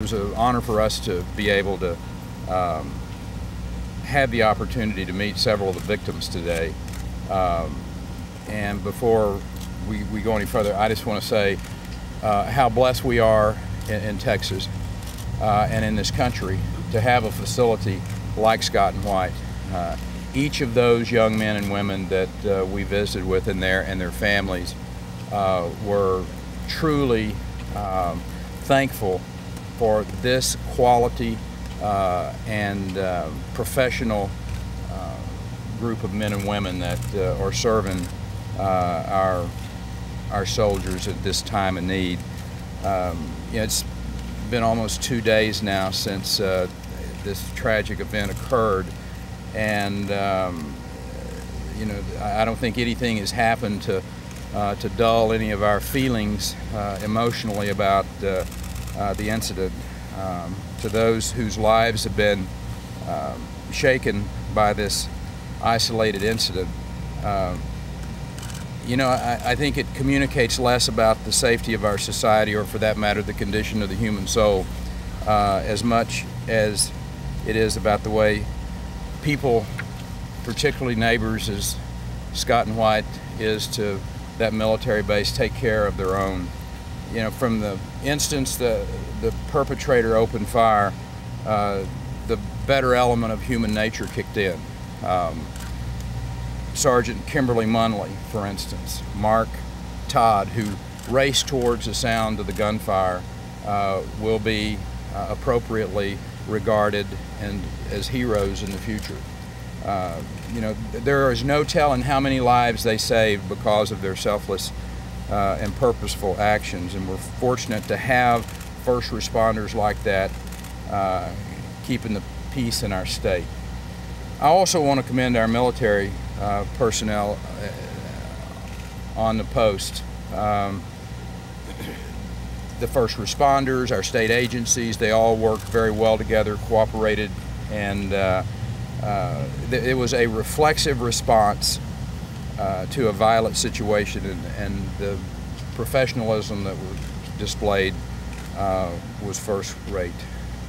It was an honor for us to be able to have the opportunity to meet several of the victims today. And before we go any further, I just want to say how blessed we are in Texas and in this country to have a facility like Scott and White. Each of those young men and women that we visited with and their families were truly thankful for this quality and professional group of men and women that are serving our soldiers at this time of need. It's been almost 2 days now since this tragic event occurred, and I don't think anything has happened to dull any of our feelings emotionally about the incident. To those whose lives have been shaken by this isolated incident, I think it communicates less about the safety of our society, or for that matter, the condition of the human soul, as much as it is about the way people, particularly neighbors as Scott and White is to that military base, take care of their own. From the instance the perpetrator opened fire, the better element of human nature kicked in. Sergeant Kimberly Munley, for instance, Mark Todd, who raced towards the sound of the gunfire, will be appropriately regarded and as heroes in the future. There is no telling how many lives they saved because of their selfless and purposeful actions, and we're fortunate to have first responders like that keeping the peace in our state. I also want to commend our military personnel on the post. The first responders, our state agencies, they all worked very well together, cooperated, and it was a reflexive response to a violent situation, and the professionalism that was displayed was first rate.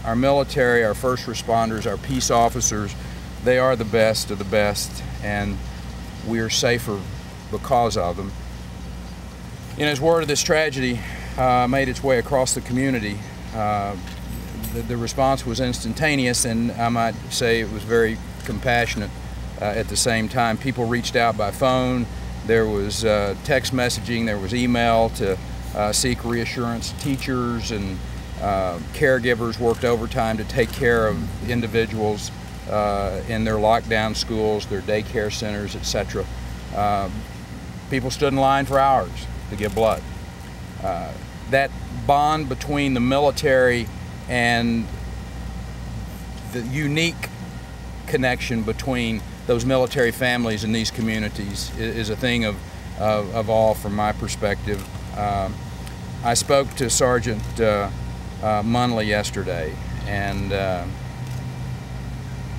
Our military, our first responders, our peace officers, they are the best of the best, and we are safer because of them. As word of this tragedy made its way across the community, the response was instantaneous, and I might say it was very compassionate. At the same time, people reached out by phone, there was text messaging, there was email to seek reassurance. Teachers and caregivers worked overtime to take care of individuals in their lockdown schools, their daycare centers, etc. People stood in line for hours to give blood. That bond between the military and the unique connection between those military families and these communities is a thing of awe from my perspective. I spoke to Sergeant Munley yesterday and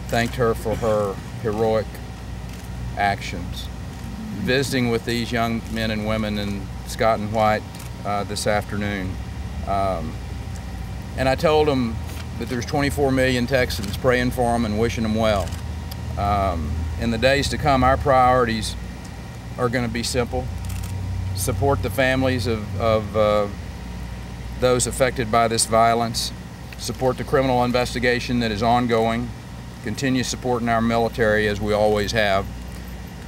thanked her for her heroic actions. Visiting with these young men and women in Scott and White this afternoon, and I told them that there's 24 million Texans praying for them and wishing them well. In the days to come, our priorities are going to be simple: support the families of those affected by this violence, support the criminal investigation that is ongoing, continue supporting our military as we always have.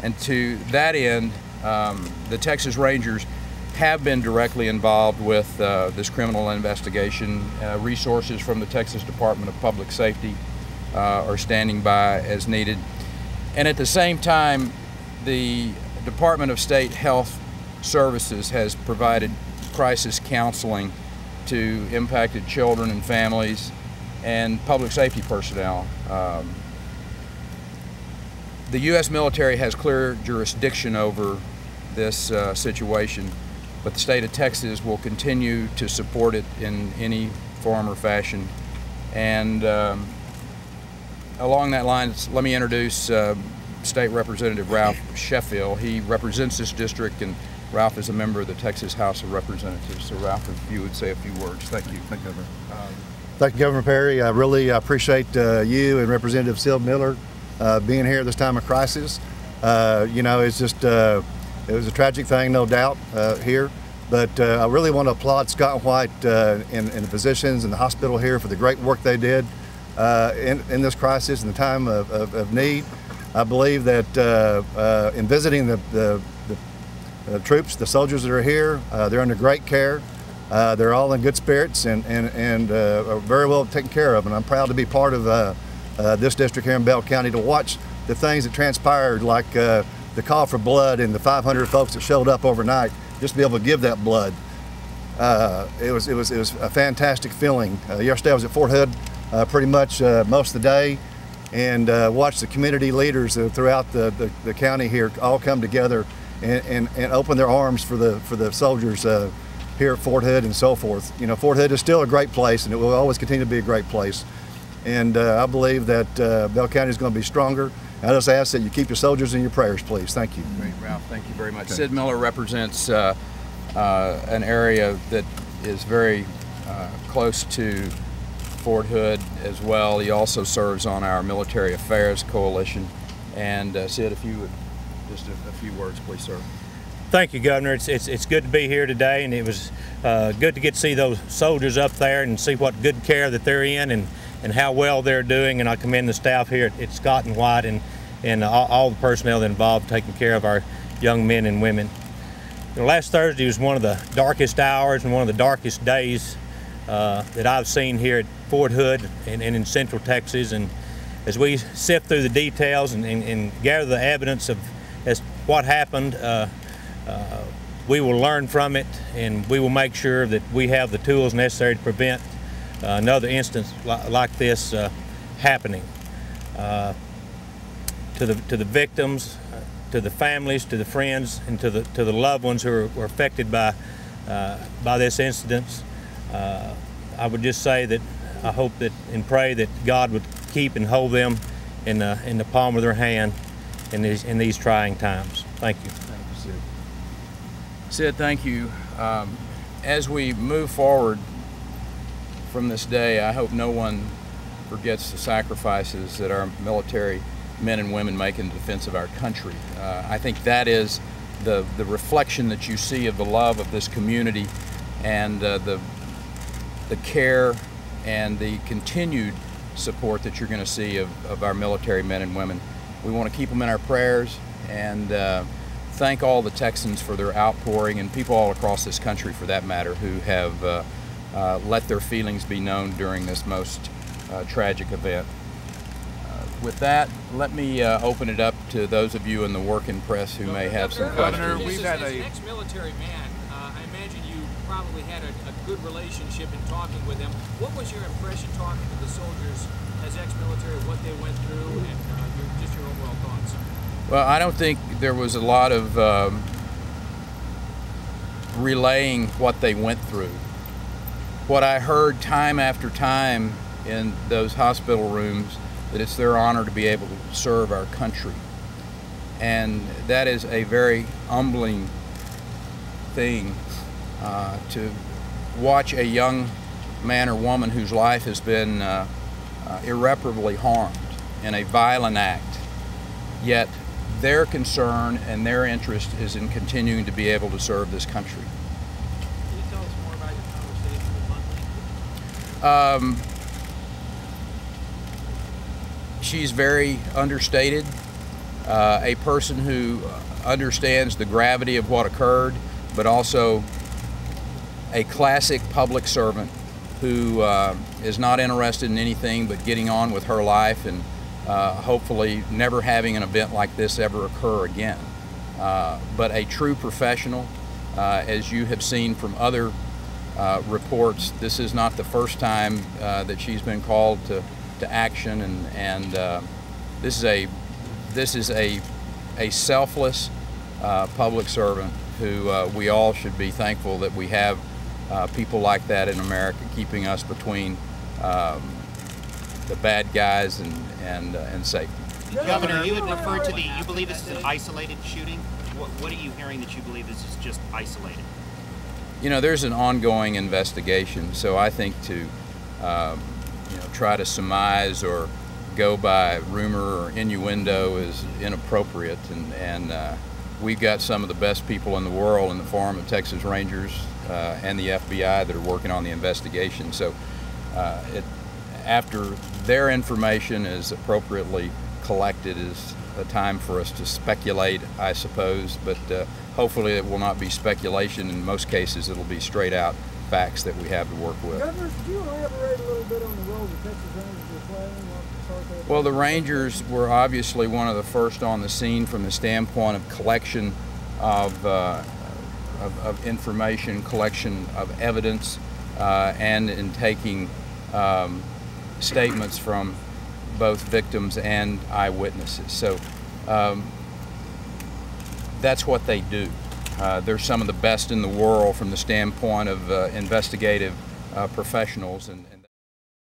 And to that end, the Texas Rangers have been directly involved with this criminal investigation. Resources from the Texas Department of Public Safety are standing by as needed. And at the same time, the Department of State Health Services has provided crisis counseling to impacted children and families and public safety personnel. The U.S. military has clear jurisdiction over this situation, but the state of Texas will continue to support it in any form or fashion. And along that line, let me introduce State Representative Ralph Sheffield. He represents this district, and Ralph is a member of the Texas House of Representatives. So Ralph, if you would say a few words. Thank you. Thank you. Thank you, Governor Perry. I really appreciate you and Representative Sil Miller being here at this time of crisis. You know, it's just, it was a tragic thing, no doubt, here. But I really want to applaud Scott and White and the physicians and the hospital here for the great work they did in this crisis, in the time of need. I believe that in visiting the troops, the soldiers that are here, they're under great care. They're all in good spirits and are very well taken care of. And I'm proud to be part of this district here in Bell County to watch the things that transpired, like the call for blood and the 500 folks that showed up overnight, just to be able to give that blood. It was a fantastic feeling. Yesterday I was at Fort Hood pretty much most of the day, and watched the community leaders throughout the county here all come together and open their arms for the soldiers here at Fort Hood and so forth. You know, Fort Hood is still a great place, and it will always continue to be a great place. And I believe that Bell County is going to be stronger. I just ask that you keep your soldiers in your prayers, please. Thank you. Great, Ralph. Thank you very much. Okay. Sid Miller represents an area that is very close to Fort Hood as well. He also serves on our Military Affairs Coalition. And Sid, if you would, just a few words, please, sir. Thank you, Governor. It's good to be here today, and it was good to get to see those soldiers up there and see what good care that they're in and how well they're doing. And I commend the staff here at Scott and White and all the personnel that involved taking care of our young men and women. You know, last Thursday was one of the darkest hours and one of the darkest days that I've seen here at Fort Hood and in Central Texas. And as we sift through the details and gather the evidence of as what happened, we will learn from it, and we will make sure that we have the tools necessary to prevent another instance like this happening. To the victims, to the families, to the friends, and to the loved ones who were affected by this incident, I would just say that I hope that and pray that God would keep and hold them in the palm of their hand in these trying times. Thank you. Thank you, Sid. Sid, thank you. As we move forward from this day, I hope no one forgets the sacrifices that our military men and women make in defense of our country. I think that is the reflection that you see of the love of this community and the care and the continued support that you're going to see of our military men and women. We want to keep them in our prayers and thank all the Texans for their outpouring, and people all across this country for that matter, who have let their feelings be known during this most tragic event. With that, let me open it up to those of you in the working press who may have some questions. We've had an ex-military man. I imagine you probably had a good relationship in talking with them. What was your impression talking to the soldiers as ex-military, what they went through, and just your overall thoughts? Well, I don't think there was a lot of relaying what they went through. What I heard time after time in those hospital rooms, that it's their honor to be able to serve our country. And that is a very humbling thing, to watch a young man or woman whose life has been irreparably harmed in a violent act, yet their concern and their interest is in continuing to be able to serve this country. Can you tell us more about your conversation with Monty? She's very understated, a person who understands the gravity of what occurred, but also a classic public servant who is not interested in anything but getting on with her life and hopefully never having an event like this ever occur again. But a true professional, as you have seen from other reports, this is not the first time that she's been called to action, and this is a selfless public servant who we all should be thankful that we have people like that in America, keeping us between the bad guys and safety. Governor, you had referred to you believe this is an isolated shooting. What are you hearing that you believe this is just isolated? You know, there's an ongoing investigation, so I think to try to surmise or go by rumor or innuendo is inappropriate, and we've got some of the best people in the world in the form of Texas Rangers and the FBI that are working on the investigation. So after their information is appropriately collected is a time for us to speculate, I suppose, but hopefully it will not be speculation. In most cases it'll be straight out facts that we have to work with. Governor, could you elaborate a little bit on the role the Texas Rangers were playing? Well, the Rangers were obviously one of the first on the scene from the standpoint of collection of information, collection of evidence, and in taking statements from both victims and eyewitnesses. So that's what they do. They're some of the best in the world from the standpoint of investigative professionals. And